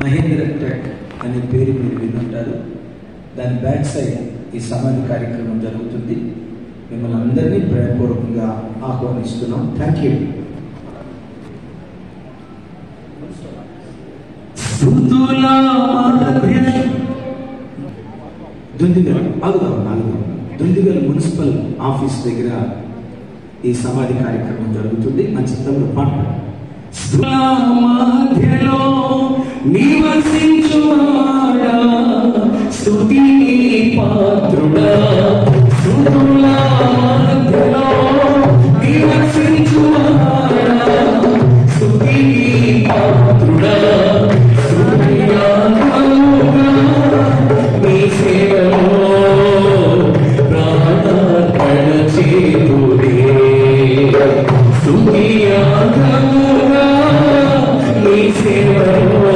Mahindra tech అనే పేరు మీరు వినుంటారు. దాని బ్యాక్ సైడ్ ఈ సమాధి కార్యక్రమం జరుగుతుంది. మిమ్మల్ని అందరినీ ప్రేమపూర్వకంగా ఆహ్వానిస్తున్నాం. Thank you. Dundigal municipal office దగ్గర ఈ సమాధి కార్యక్రమం జరుగుతుంది. నా చిత్రంలో పాట మధ్యలో నివసించువాడా స్తుతి పాత్రుడా, స్తుతుల మధ్యలో నివసించువాడా స్తుతి పాత్రుడా, స్తుతియాగముగా నీ సేవలో ప్రాణార్పణ చేతుడే, స్తుతియాగముగా నీ సేవలో